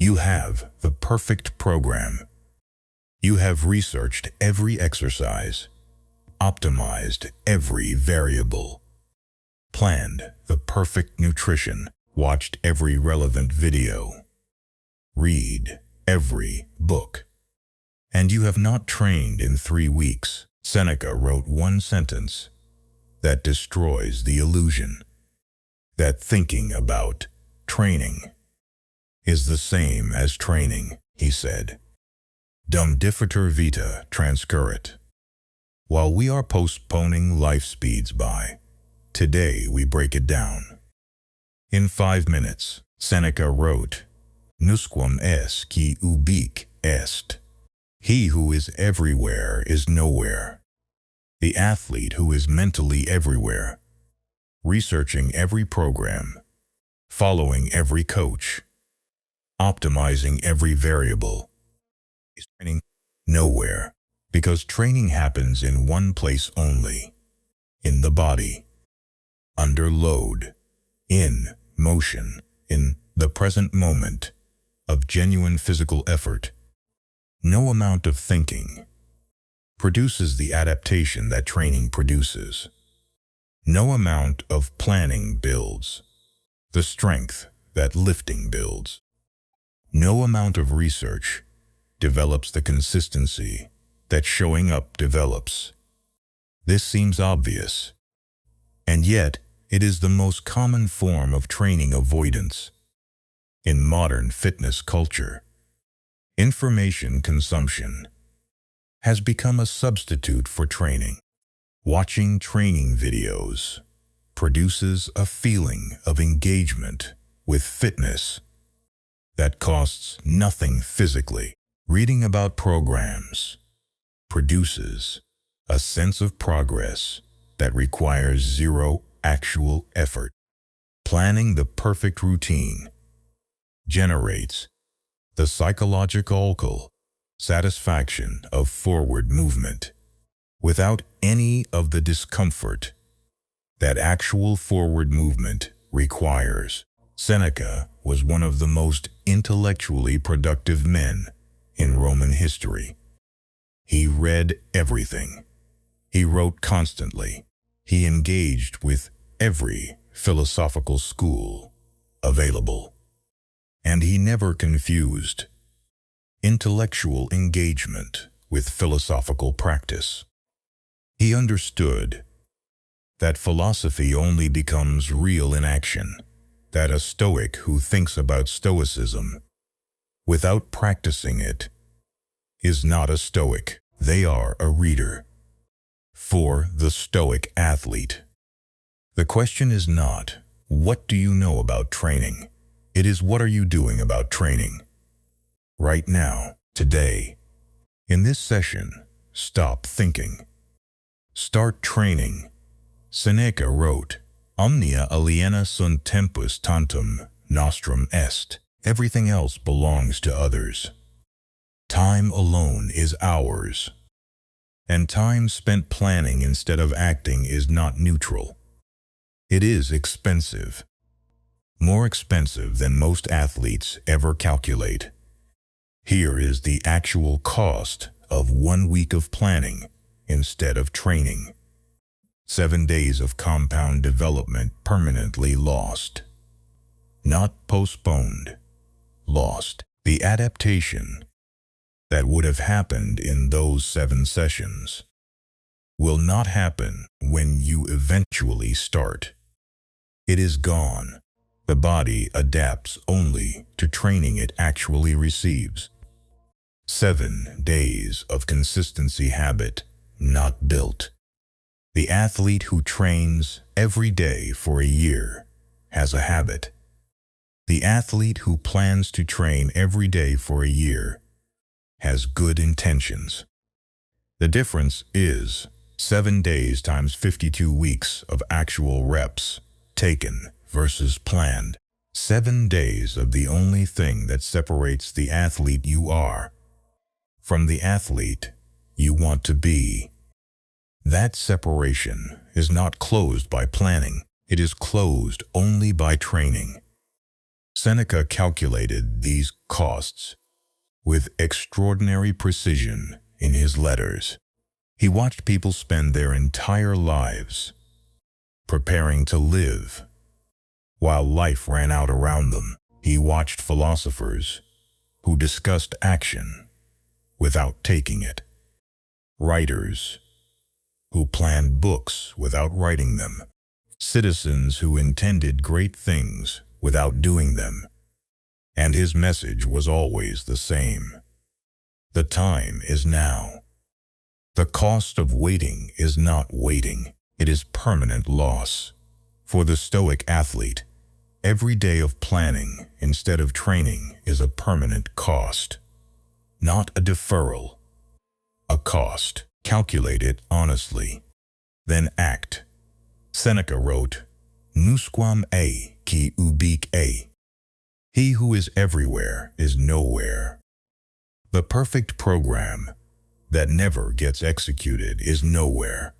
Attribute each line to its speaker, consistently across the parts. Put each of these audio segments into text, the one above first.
Speaker 1: You have the perfect program. You have researched every exercise, optimized every variable, planned the perfect nutrition, watched every relevant video, read every book. And you have not trained in 3 weeks. Seneca wrote one sentence that destroys the illusion that thinking about training is the same as training, he said. Dum diffiter vita transcurrit. While we are postponing life speeds by, today we break it down. In 5 minutes, Seneca wrote, Nusquam es qui ubique est. He who is everywhere is nowhere. The athlete who is mentally everywhere, researching every program, following every coach, optimizing every variable, is training nowhere, because training happens in one place only, in the body, under load, in motion, in the present moment of genuine physical effort. No amount of thinking produces the adaptation that training produces. No amount of planning builds the strength that lifting builds. No amount of research develops the consistency that showing up develops. This seems obvious, and yet it is the most common form of training avoidance. In modern fitness culture, information consumption has become a substitute for training. Watching training videos produces a feeling of engagement with fitness that costs nothing physically. Reading about programs produces a sense of progress that requires zero actual effort. Planning the perfect routine generates the psychological satisfaction of forward movement without any of the discomfort that actual forward movement requires. Seneca was one of the most intellectually productive men in Roman history. He read everything. He wrote constantly. He engaged with every philosophical school available. And he never confused intellectual engagement with philosophical practice. He understood that philosophy only becomes real in action, that a Stoic who thinks about Stoicism without practicing it is not a Stoic. They are a reader. For the Stoic athlete, the question is not, what do you know about training? It is, what are you doing about training? Right now, today, in this session, stop thinking. Start training. Seneca wrote, Omnia aliena sunt tempus tantum nostrum est. Everything else belongs to others. Time alone is ours. And time spent planning instead of acting is not neutral. It is expensive. More expensive than most athletes ever calculate. Here is the actual cost of 1 week of planning instead of training. 7 days of compound development permanently lost. Not postponed, lost. The adaptation that would have happened in those 7 sessions will not happen when you eventually start. It is gone. The body adapts only to training it actually receives. 7 days of consistency habit, not built. The athlete who trains every day for a year has a habit. The athlete who plans to train every day for a year has good intentions. The difference is 7 days times 52 weeks of actual reps taken versus planned. 7 days of the only thing that separates the athlete you are from the athlete you want to be. That separation is not closed by planning. It is closed only by training. Seneca calculated these costs with extraordinary precision in his letters. He watched people spend their entire lives preparing to live, while life ran out around them. He watched philosophers who discussed action without taking it, writers who planned books without writing them, citizens who intended great things without doing them. And his message was always the same. The time is now. The cost of waiting is not waiting. It is permanent loss. For the Stoic athlete, every day of planning instead of training is a permanent cost, not a deferral. A cost. Calculate it honestly, then act. Seneca wrote, "Nusquam a qui ubique a." He who is everywhere is nowhere. The perfect program that never gets executed is nowhere.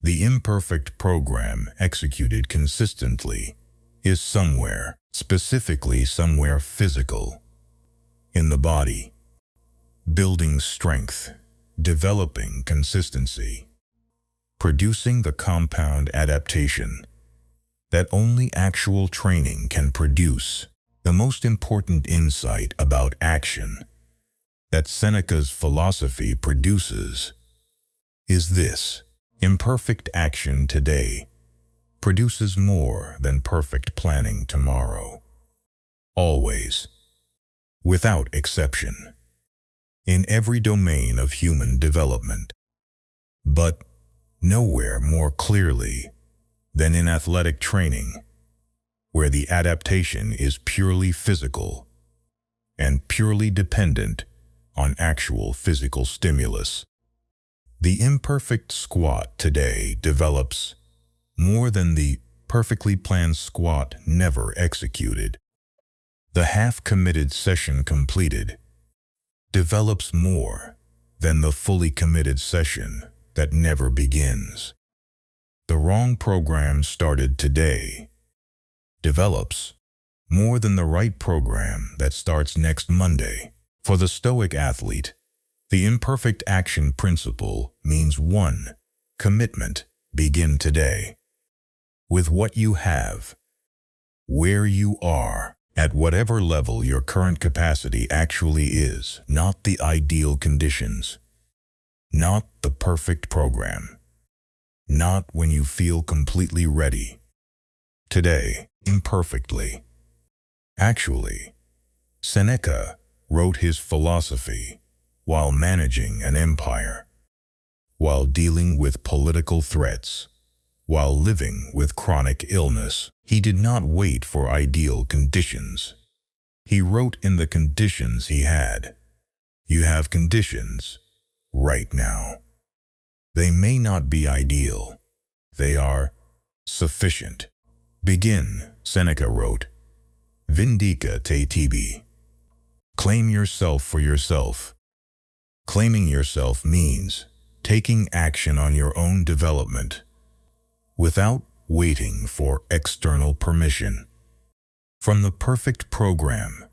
Speaker 1: The imperfect program executed consistently is somewhere, specifically somewhere physical, in the body, building strength, developing consistency, producing the compound adaptation that only actual training can produce. The most important insight about action that Seneca's philosophy produces is this: imperfect action today produces more than perfect planning tomorrow. Always, without exception, in every domain of human development, but nowhere more clearly than in athletic training, where the adaptation is purely physical and purely dependent on actual physical stimulus. The imperfect squat today develops more than the perfectly planned squat never executed. The half-committed session completed develops more than the fully committed session that never begins. The wrong program started today develops more than the right program that starts next Monday. For the Stoic athlete, the imperfect action principle means 1. Commitment. Begin today. With what you have, where you are, at whatever level your current capacity actually is, not the ideal conditions, not the perfect program, not when you feel completely ready. Today, imperfectly. Actually, Seneca wrote his philosophy while managing an empire, while dealing with political threats, while living with chronic illness. He did not wait for ideal conditions. He wrote in the conditions he had. You have conditions right now. They may not be ideal. They are sufficient. Begin, Seneca wrote. Vindica te tibi. Claim yourself for yourself. Claiming yourself means taking action on your own development without waiting for external permission. From the perfect program,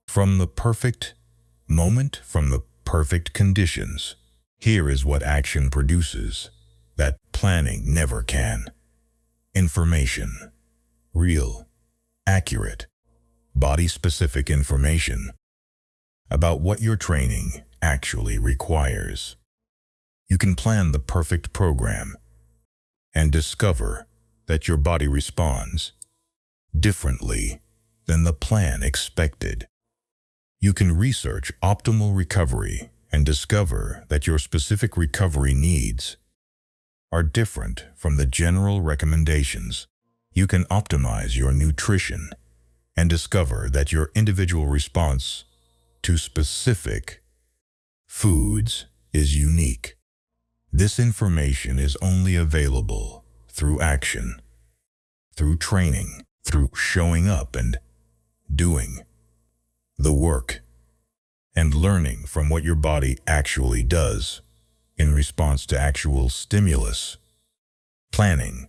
Speaker 1: from the perfect moment, from the perfect conditions, here is what action produces that planning never can. Information. Real, accurate, body-specific information about what your training actually requires. You can plan the perfect program and discover that your body responds differently than the plan expected. You can research optimal recovery and discover that your specific recovery needs are different from the general recommendations. You can optimize your nutrition and discover that your individual response to specific foods is unique. This information is only available through action, through training, through showing up and doing the work, and learning from what your body actually does in response to actual stimulus. Planning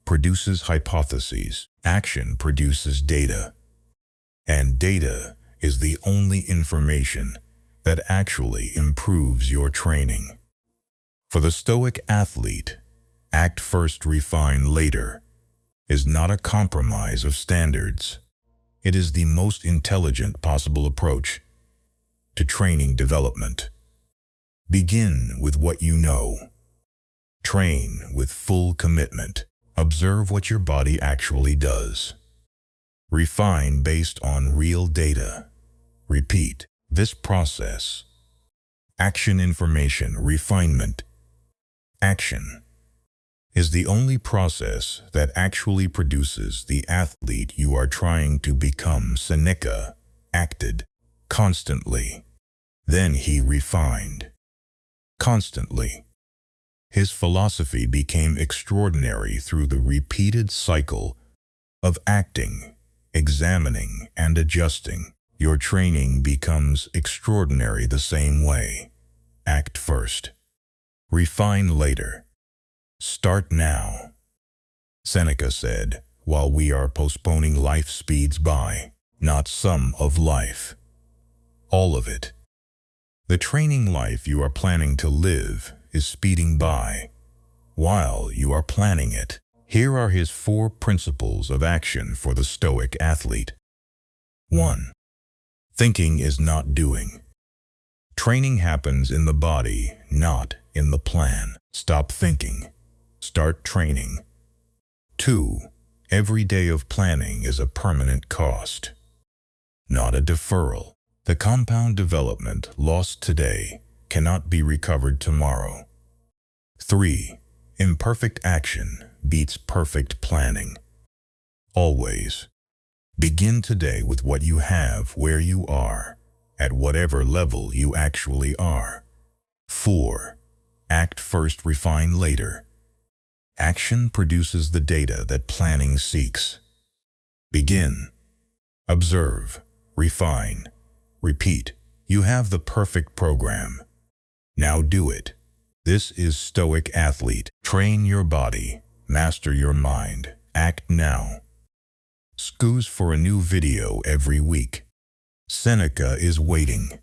Speaker 1: produces hypotheses. Action produces data. And data is the only information that actually improves your training. For the Stoic athlete, act first, refine later is not a compromise of standards. It is the most intelligent possible approach to training development. Begin with what you know. Train with full commitment. Observe what your body actually does. Refine based on real data. Repeat this process. Action, information, refinement. Action is the only process that actually produces the athlete you are trying to become. Seneca acted constantly. Then he refined constantly. His philosophy became extraordinary through the repeated cycle of acting, examining, and adjusting. Your training becomes extraordinary the same way. Act first. Refine later. Start now. Seneca said, while we are postponing, life speeds by, not some of life. All of it. The training life you are planning to live is speeding by while you are planning it. Here are his 4 principles of action for the Stoic athlete. 1. Thinking is not doing. Training happens in the body, not in the plan. Stop thinking. Start training. 2. Every day of planning is a permanent cost, not a deferral. The compound development lost today cannot be recovered tomorrow. 3. Imperfect action beats perfect planning. Always. Begin today with what you have, where you are, at whatever level you actually are. 4. Act first, refine later. Action produces the data that planning seeks. Begin. Observe. Refine. Repeat. You have the perfect program. Now do it. This is Stoic athlete. Train your body. Master your mind. Act now. Scoos for a new video every week. Seneca is waiting.